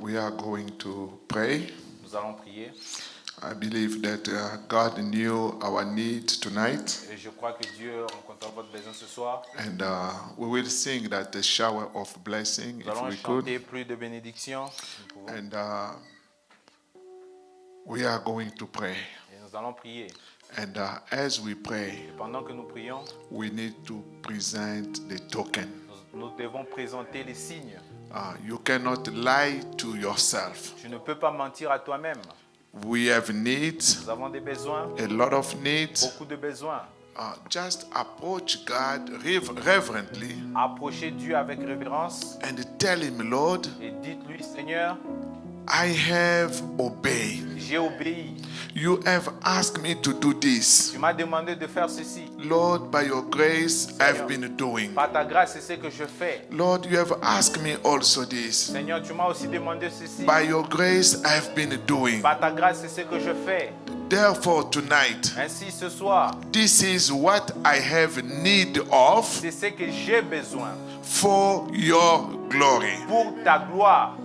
We are going to pray. Nous allons prier. I believe that God knew our need tonight, Et je crois que Dieu rencontrera votre besoin ce soir. and we will sing that the shower of blessing, Nous if allons we chanter could, plus de bénédictions. Nous pouvons. and we are going to pray. Et nous allons prier. And as we pray, Et pendant que nous prions, we need to present the token. nous devons présenter les signes. You cannot lie to yourself. Tu ne peux pas mentir à toi-même. We have needs, Nous avons des besoins, a lot of needs. beaucoup de besoins. Just approach God reverently Approchez Dieu avec révérence and tell Him, Lord, et dites-lui, Seigneur, I have obeyed. j'ai obéi. You have asked me to do this. Tu m'as demandé de faire ceci. Lord, by your grace, I've been doing. Par ta grâce, c'est ce que je fais. Lord, you have asked me also this. Seigneur, tu m'as aussi demandé ceci. By your grace, I've been doing. Par ta grâce, c'est ce que je fais. Therefore, tonight, Ainsi, ce soir, this is what I have need of c'est ce que j'ai besoin for your glory. pour ta gloire.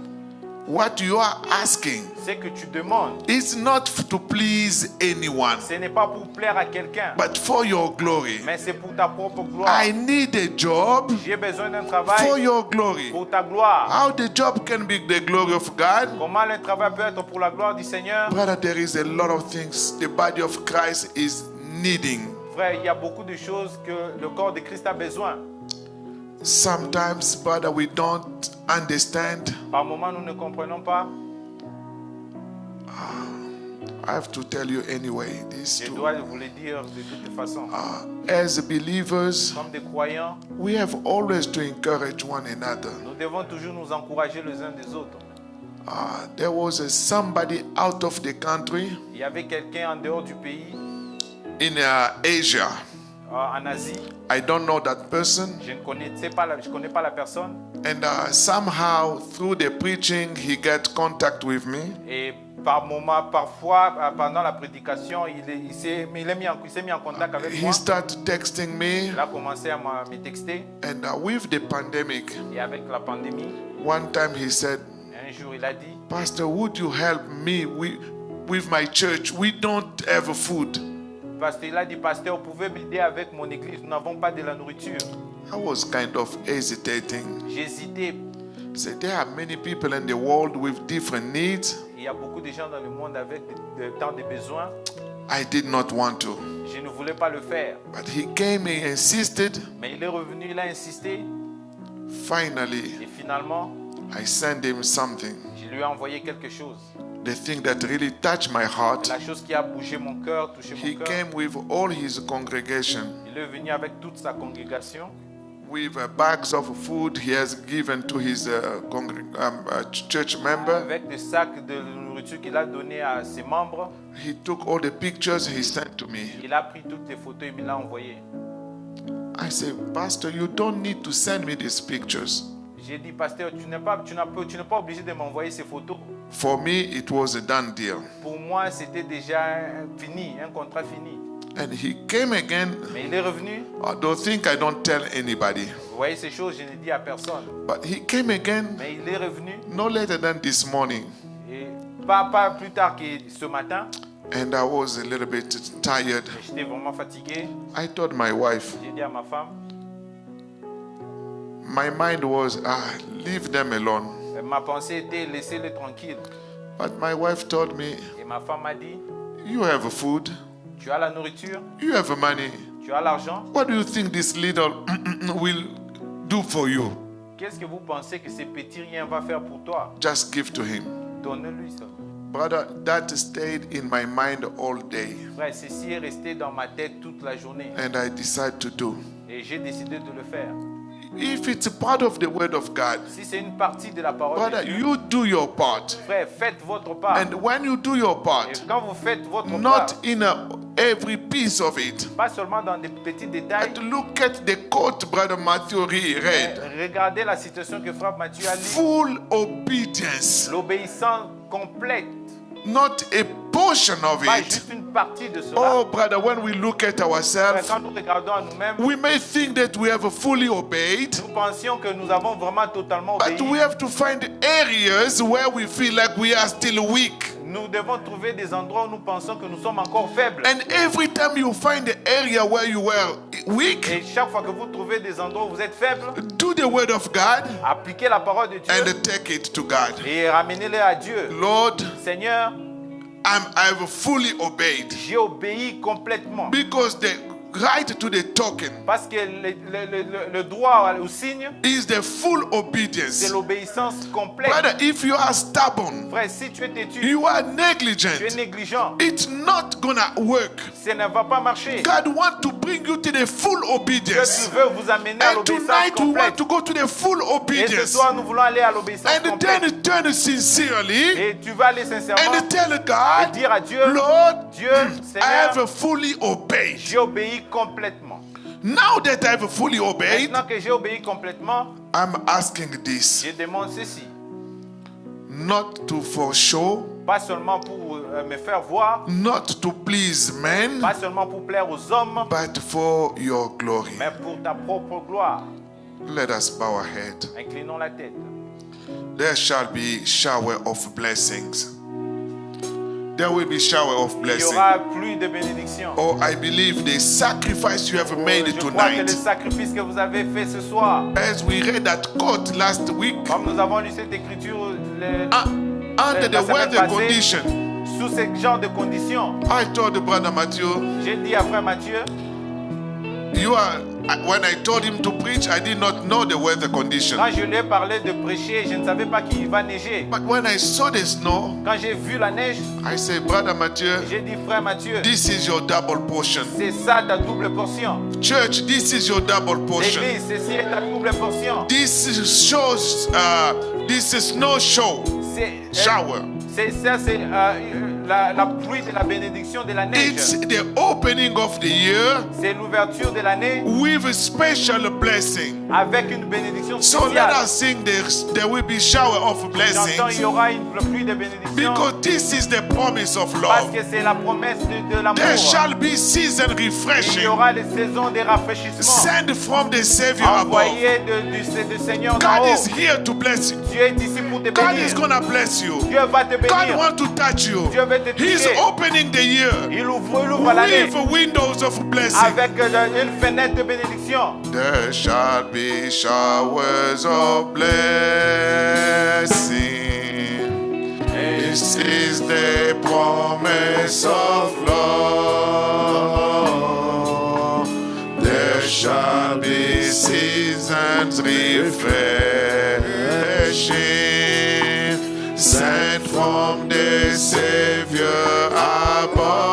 What you are asking Ce que tu demandes, is not to please anyone, ce n'est pas pour plaire à quelqu'un, but for your glory. mais c'est pour ta propre gloire. I need a job J'ai besoin d'un for travail your glory. pour ta gloire. How the job can be the glory of God? Comment le travail peut être pour la gloire du Seigneur? Brother, there is a lot of things the body of Christ is needing. Frère, il y a beaucoup de choses que le corps de Christ a besoin. Sometimes, brother, we don't understand. Par moments, nous ne comprenons pas. I have to tell you anyway, this Je too. dois vous le dire de toutes façons. As believers, Comme des croyants, we have always to encourage one another. nous devons toujours nous encourager les uns des autres. There was somebody out of the country Il y avait quelqu'un en dehors du pays, in Asia. en Asie. I don't know that person. Je ne connais pas la personne. And somehow, through the preaching, he got contact with me. Et parfois, pendant la prédication, il s'est mis en contact avec He moi. started texting me. Il a commencé à me texter. And with the pandemic, Et avec la pandémie, one time he said, un jour, il a dit, Pastor, would you help me with my church? We don't have food. il a dit, pasteur, vous pouvez m'aider avec mon église, nous n'avons pas de la nourriture. I was kind of hesitating. J'ai hésité. He said, there are many people in the world with different needs. Il y a beaucoup de gens dans le monde avec tant de besoins. I did not want to. Je ne voulais pas le faire. But he came, he insisted. Mais il est revenu, il a insisté. Finally, Et finalement, I sent him something. je lui ai envoyé quelque chose. The thing that really touched my heart. La chose qui a bougé mon cœur, touché He mon cœur. came with all his congregation, Il est venu avec toute sa congrégation, with bags of food he has given to his church member. avec des sacs de nourriture qu'il a donné à ses membres. He took all the pictures he sent to me. Il a pris toutes les photos et me l'a envoyé. I said, Pastor, you don't need to send me these pictures. J'ai dit, pasteur, tu n'es pas obligé de m'envoyer ces photos. For me, it was a done deal. Pour moi, c'était déjà fini, un contrat fini. And he came again. Mais il est revenu. I don't think I don't tell anybody. Vous voyez ces choses, je ne dis à personne. But he came again Mais il est revenu. no later than this morning. Et pas plus tard que ce matin. And I was a little bit tired. J'étais vraiment fatigué. I told my wife, J'ai dit à ma femme, my mind was, leave them alone. ma pensée était laissez-le tranquille. But my wife told me, Et ma femme m'a dit, you have food, tu as la nourriture, you have money. tu as l'argent. What do you think this little will do for you? Qu'est-ce que vous pensez que ce petit rien va faire pour toi? Just give to him. Donne-lui ça. Brother, that stayed in my mind all day. Frère, ceci est resté dans ma tête toute la journée. And I decided to do. Et j'ai décidé de le faire. If it's part of the word of God, Si c'est une partie de la parole brother, de Dieu, you do your part. frère, faites votre part. And when you do your Et part, quand vous faites votre part, not in every piece of it, pas seulement dans des petits détails, but look at the quote Brother Matthew read. regardez la situation que frère Matthieu a lue. Full obedience. L'obéissance complète. not a portion of pas it. juste une partie de cela. Oh, brother, when we look at ourselves, Quand nous regardons à nous-mêmes, we may think that we have fully obeyed, nous pensions que nous avons vraiment totalement but we obéi. have to find areas where we feel like we are still weak. Nous devons trouver des endroits où nous pensons que nous sommes encore faibles. And every time you find the area where you were weak, Et chaque fois que vous trouvez des endroits où vous êtes faibles, do the word of God appliquez la parole de Dieu and take it to God. et ramenez-les à Dieu. Lord, Seigneur, I've fully obeyed. j'ai obéi complètement. Because the right to the token Parce que le droit au signe, is the full c'est obedience. l'obéissance complète. Brother, if you are stubborn, Frère, si tu es têtu, you are tu es negligent, négligent, it's not gonna work. ça ne va pas marcher. God wants to bring you to the full Dieu obedience. veut vous amener à And l'obéissance tonight we want complète. to go to the full Et ce obedience. soir, nous voulons aller à l'obéissance And complète. then turn sincerely Et tu vas aller sincèrement and tell et God, dire à Dieu, Lord, Dieu, I have Seigneur, fully obeyed. j'ai obéi complètement. Now that I've fully obeyed, Maintenant que j'ai obéi complètement, I'm asking this, je demande ceci. not to for show, Pas seulement pour me faire voir, not to please men, pas seulement pour plaire aux hommes, but for your glory. mais pour ta propre gloire. Let us bow our head. Inclinons la tête. There shall be shower of blessings. There will be shower of Il y blessing. aura plus de bénédictions. Oh, I believe the sacrifice you have made Je crois que le tonight. sacrifice que vous avez fait ce soir, As we read that quote last week, comme nous avons lu cette écriture under la the semaine weather passée, condition, sous ce genre de conditions, I told the brother Matthew, j'ai dit à frère Mathieu, when I told him to preach, I did not know the weather condition. quand je lui ai parlé de prêcher, je ne savais pas qu'il va neiger. But when I saw the snow, Quand j'ai vu la neige, I said, Brother Matthew, j'ai dit frère Mathieu, this is your double portion. c'est ça ta double portion. Church, this is your double portion. L'église, ceci est ta double portion. This shows, this is no show, shower. C'est ça, c'est la pluie de la bénédiction de la neige. It's the opening of the year C'est l'ouverture de l'année with a special blessing. avec une bénédiction So let spéciale. us sing this. There will be shower of J'entends, il blessings y aura une pluie de bénédiction because this is the promise of parce love. que c'est la promesse de l'amour. There shall be season Il y refreshing aura les saisons de rafraîchissement sent from the Savior above. envoyées du Seigneur d'en God haut. is here to bless you. Dieu est ici pour te God is bénir. gonna bless you. Dieu va te God bénir. wants to touch you. Dieu veut te He's toucher. opening the year Il ouvre l'année with windows of blessing. avec une fenêtre de bénédiction. There shall be showers of blessing. This is the promise of love. There shall be seasons refreshing, sent from the Savior above.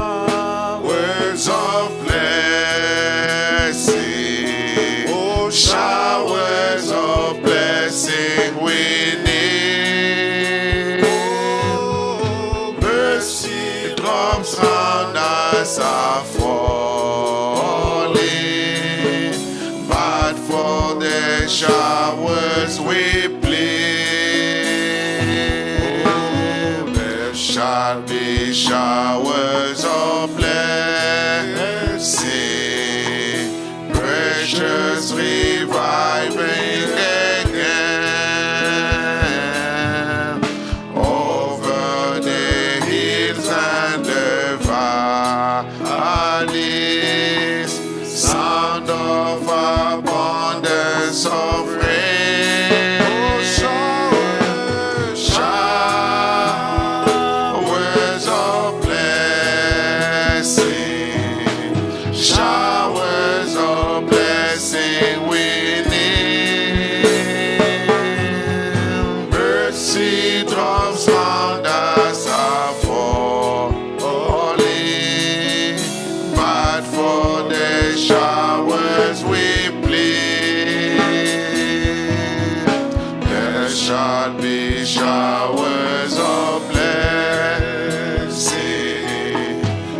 Showers of blessing, showers of blessing we need. Mercy drops round us are falling, but for the showers we plead. There shall be showers of blessing, precious reviving again over the hills and the valleys, sound of abundance of rain. Showers of blessing, showers of blessing we need. Mercy drops round us are falling, but for the showers we plead. There shall be showers of blessing,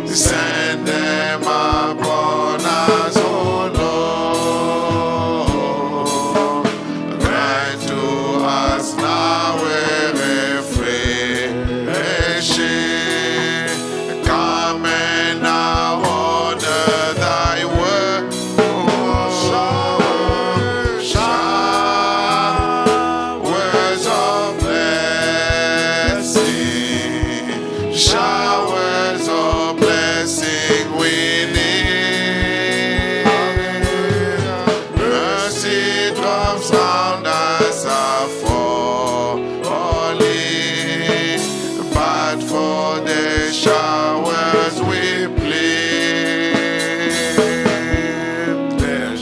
send them upon us, O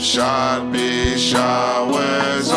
shall be showers